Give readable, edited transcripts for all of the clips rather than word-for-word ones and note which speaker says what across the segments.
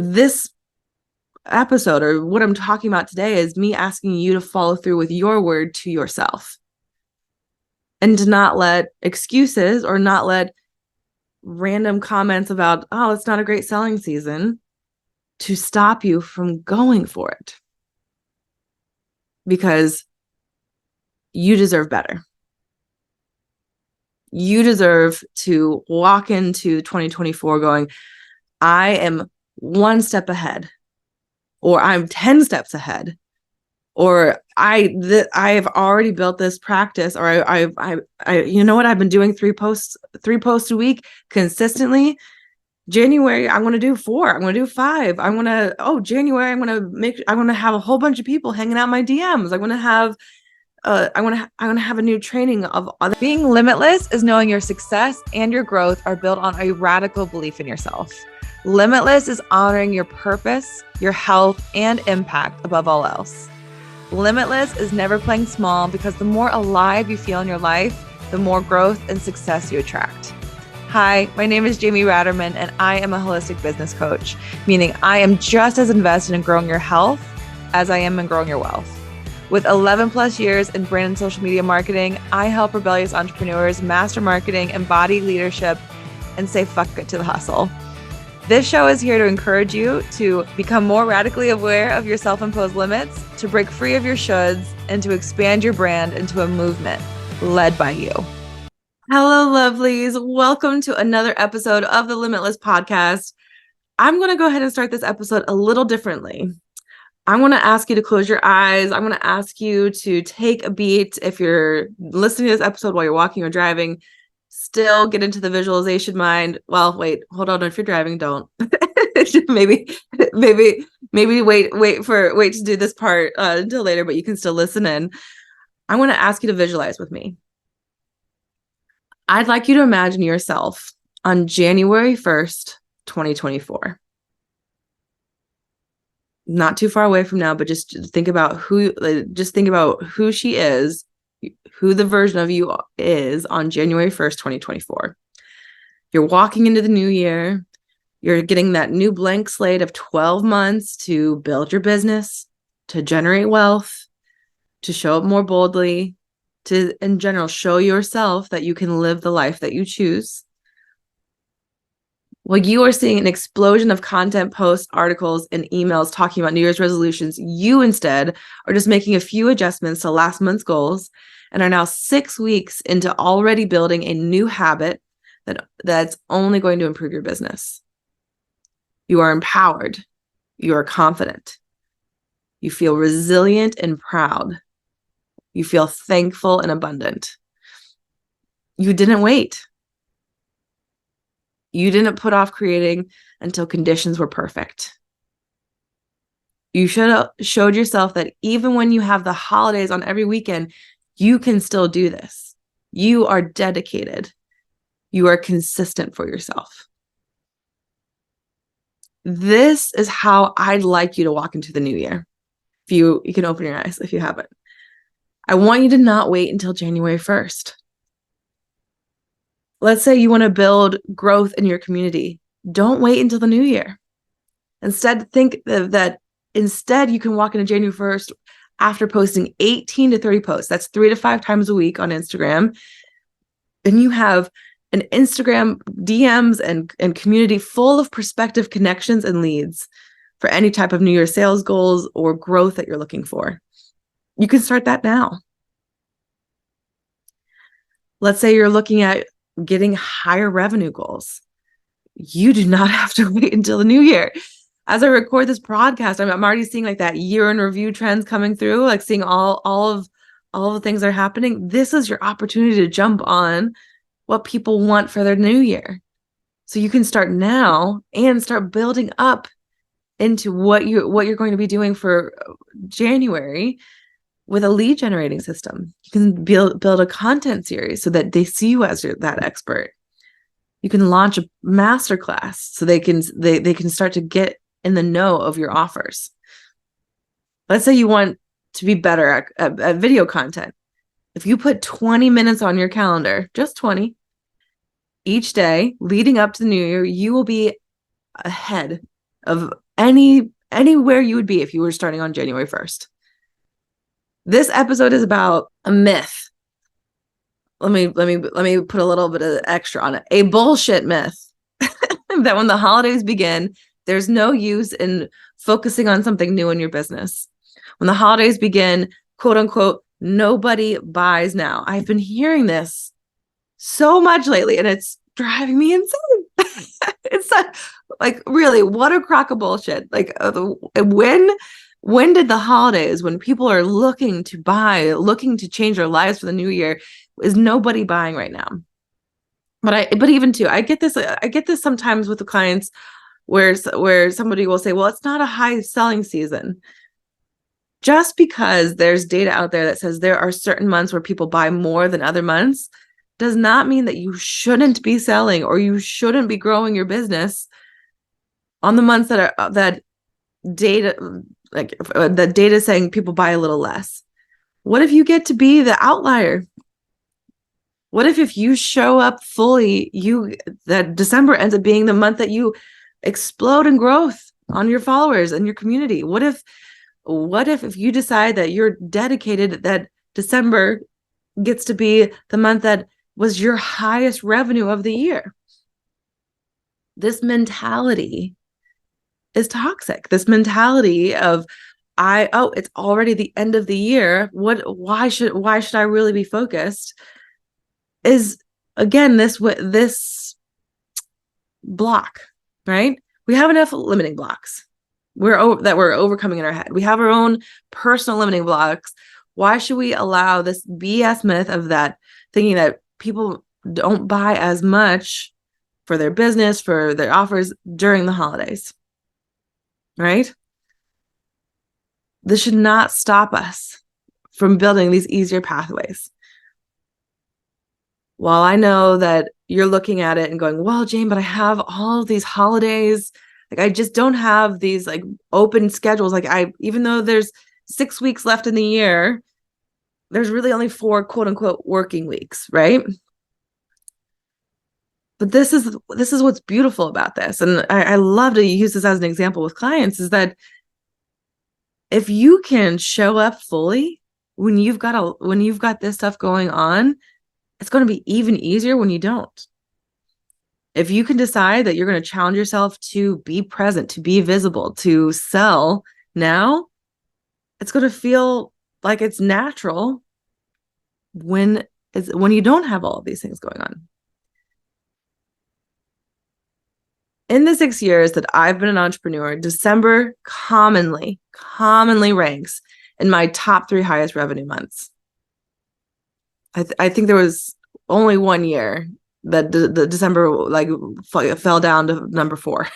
Speaker 1: This episode, or what I'm talking about today, is me asking you to follow through with your word to yourself and to not let excuses or not let random comments about, oh, it's not a great selling season, to stop you from going for it. Because you deserve better. You deserve to walk into 2024 going, I am one step ahead, or I'm 10 steps ahead, or I've already built this practice, or I you know what, I've been doing three posts a week consistently. January, I want to do 4. I want to do 5. January, I want to have a whole bunch of people hanging out my DMs. I want to have a new training of other. Being limitless is knowing your success and your growth are built on a radical belief in yourself. Limitless is honoring your purpose, your health, and impact above all else. Limitless is never playing small, because the more alive you feel in your life, the more growth and success you attract. Hi, my name is Jamie Ratterman, and I am a holistic business coach, meaning I am just as invested in growing your health as I am in growing your wealth. With 11 plus years in brand and social media marketing, I help rebellious entrepreneurs master marketing, embody leadership, and say fuck it to the hustle. This show is here to encourage you to become more radically aware of your self-imposed limits, to break free of your shoulds, and to expand your brand into a movement led by you. Hello, lovelies. Welcome to another episode of the Limitless Podcast. I'm going to go ahead and start this episode a little differently. I want to ask you to close your eyes. I want to ask you to take a beat. If you're listening to this episode while you're walking or driving, still get into the visualization mind. Well, wait, hold on. If you're driving, don't. maybe wait to do this part until later, but you can still listen in. I want to ask you to visualize with me. I'd like you to imagine yourself on January 1st, 2024. Not too far away from now, but just think about who she is, who the version of you is on January 1st, 2024. You're walking into the new year. You're getting that new blank slate of 12 months to build your business, to generate wealth, to show up more boldly, to, in general, show yourself that you can live the life that you choose. Well, you are seeing an explosion of content, posts, articles, and emails talking about New Year's resolutions. You instead are just making a few adjustments to last month's goals and are now 6 weeks into already building a new habit that's only going to improve your business. You are empowered. You are confident. You feel resilient and proud. You feel thankful and abundant. You didn't wait. You didn't put off creating until conditions were perfect. You showed yourself that even when you have the holidays on every weekend, you can still do this. You are dedicated. You are consistent for yourself. This is how I'd like you to walk into the new year. If you can open your eyes if you haven't. I want you to not wait until January 1st. Let's say you want to build growth in your community. Don't wait until the new year. Instead, think that instead you can walk into January 1st after posting 18 to 30 posts. That's 3 to 5 times a week on Instagram. And you have an Instagram DMs and community full of prospective connections and leads for any type of New Year's sales goals or growth that you're looking for. You can start that now. Let's say you're looking at getting higher revenue goals. You do not have to wait until the new year. As I record this podcast, I'm already seeing like that year in review trends coming through, like seeing all of the things that are happening. This is your opportunity to jump on what people want for their new year. So you can start now and start building up into what you're going to be doing for January with a lead generating system. You can build a content series so that they see you as that expert. You can launch a masterclass so they can start to get in the know of your offers. Let's say you want to be better at video content. If you put 20 minutes on your calendar, just 20, each day leading up to the new year, you will be ahead of anywhere you would be if you were starting on January 1st. This episode is about a myth. Let me put a little bit of extra on it. A bullshit myth that when the holidays begin, there's no use in focusing on something new in your business. When the holidays begin, quote unquote, nobody buys now. I've been hearing this so much lately, and it's driving me insane. It's like, really, what a crock of bullshit. Like, when did the holidays, when people are looking to buy, looking to change their lives for the new year, is nobody buying right now? But even too, I get this sometimes with the clients where somebody will say, well, it's not a high selling season. Just because there's data out there that says there are certain months where people buy more than other months does not mean that you shouldn't be selling or you shouldn't be growing your business on the months that data, like the data saying people buy a little less. What if you get to be the outlier? What if you show up fully, that December ends up being the month that you explode in growth on your followers and your community? What if you decide that you're dedicated, that December gets to be the month that was your highest revenue of the year? This mentality is toxic. This mentality of it's already the end of the year. Why should I really be focused? Is again this block, right? We have enough limiting blocks we're overcoming in our head. We have our own personal limiting blocks. Why should we allow this BS myth of that, thinking that people don't buy as much for their business, for their offers during the holidays, right? This should not stop us from building these easier pathways. While I know that you're looking at it and going, well, Jane, but I have all of these holidays. Like, I just don't have these like open schedules. Like, even though there's 6 weeks left in the year, there's really only 4 quote unquote working weeks, right? But this is what's beautiful about this. And I love to use this as an example with clients, is that if you can show up fully when you've got this stuff going on, it's going to be even easier when you don't. If you can decide that you're going to challenge yourself to be present, to be visible, to sell now, it's going to feel like it's natural when you don't have all of these things going on. In the 6 years that I've been an entrepreneur, December commonly ranks in my top 3 highest revenue months. I think there was only 1 year that the December fell down to number 4.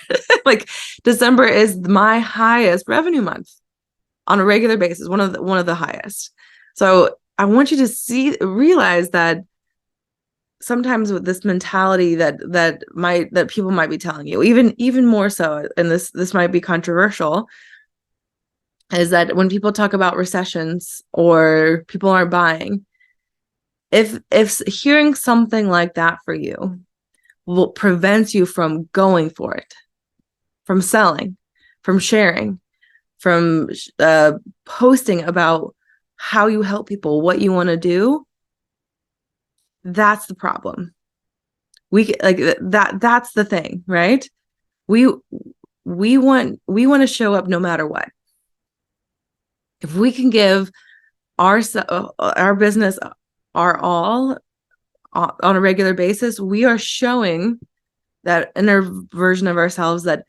Speaker 1: Like, December is my highest revenue month on a regular basis, one of the highest. So I want you to realize that sometimes with this mentality that people might be telling you, even more so, and this might be controversial, is that when people talk about recessions or people aren't buying, if hearing something like that for you prevents you from going for it, from selling, from sharing, from posting about how you help people, what you want to do, that's the problem. That's the thing, right? We want to show up no matter what. If we can give our business our all on a regular basis, we are showing that inner version of ourselves that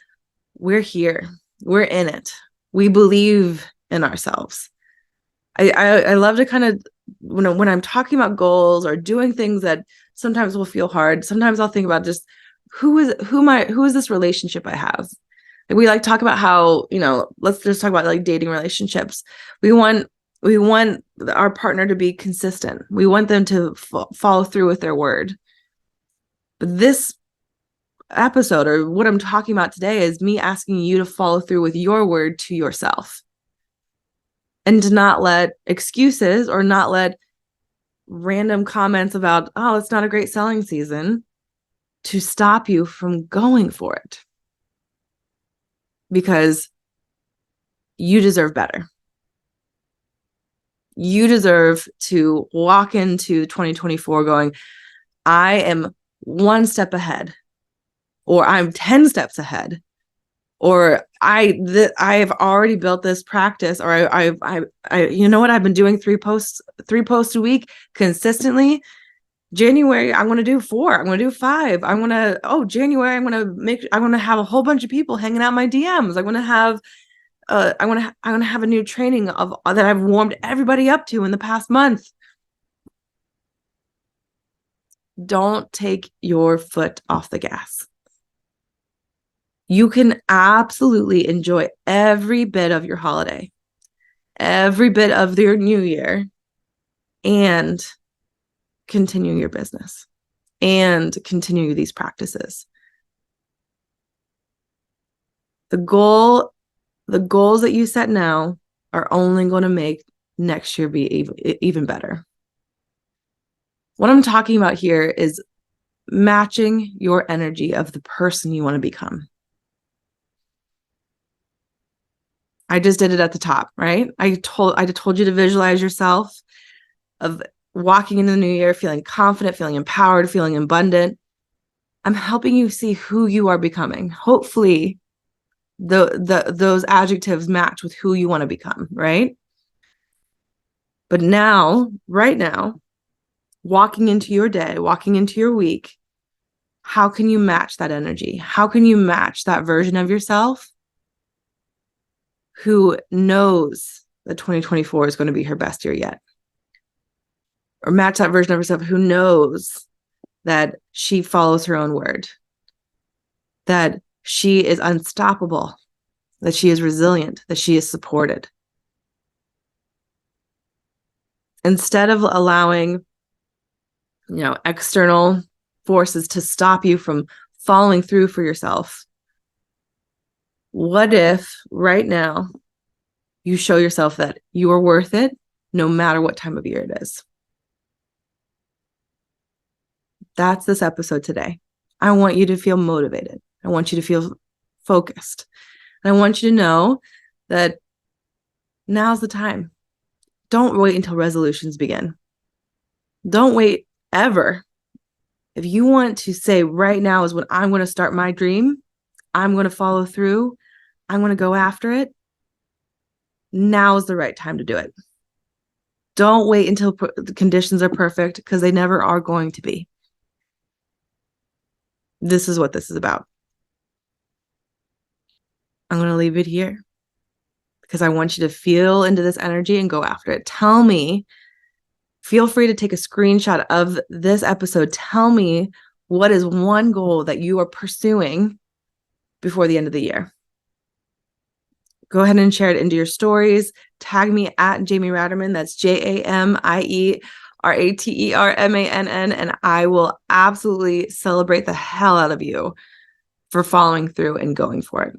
Speaker 1: we're here, we're in it, we believe in ourselves. I love to kind of, when I'm talking about goals or doing things that sometimes will feel hard, sometimes I'll think about just who is this relationship I have. Like, we like talk about how, let's just talk about like dating relationships. We want our partner to be consistent. We want them to follow through with their word. But this episode, or what I'm talking about today, is me asking you to follow through with your word to yourself, and to not let excuses or not let random comments about, oh, it's not a great selling season, to stop you from going for it. because you deserve better. You deserve to walk into 2024 going, I am one step ahead, or I'm 10 steps ahead, or I have already built this practice, or I you know what, I've been doing three posts a week consistently. January, I want to do 4. I want to do 5. January, I want to have a whole bunch of people hanging out my DMs. I want to have a new training that I've warmed everybody up to in the past month. Don't take your foot off the gas. You can absolutely enjoy every bit of your holiday, every bit of your new year, and continue your business and continue these practices. The goals that you set now are only going to make next year be even better. What I'm talking about here is matching your energy of the person you want to become. I just did it at the top, right? I told you to visualize yourself of walking into the new year, feeling confident, feeling empowered, feeling abundant. I'm helping you see who you are becoming. Hopefully, those adjectives match with who you want to become, right? But now, right now, walking into your day, walking into your week, how can you match that energy? How can you match that version of yourself who knows that 2024 is going to be her best year yet? Or match that version of herself who knows that she follows her own word, that she is unstoppable, that she is resilient, that she is supported. Instead of allowing, external forces to stop you from following through for yourself, what if right now you show yourself that you are worth it no matter what time of year it is? That's this episode today. I want you to feel motivated. I want you to feel focused. And I want you to know that now's the time. Don't wait until resolutions begin. Don't wait ever. If you want to say right now is when I'm going to start my dream, I'm going to follow through, I'm going to go after it, now is the right time to do it. Don't wait until the conditions are perfect, because they never are going to be. This is what this is about. I'm going to leave it here because I want you to feel into this energy and go after it. Tell me, feel free to take a screenshot of this episode. Tell me what is one goal that you are pursuing before the end of the year. Go ahead and share it into your stories. Tag me at Jamie Ratterman. That's JamieRattermann, and I will absolutely celebrate the hell out of you for following through and going for it.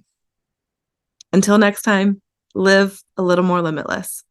Speaker 1: Until next time, live a little more limitless.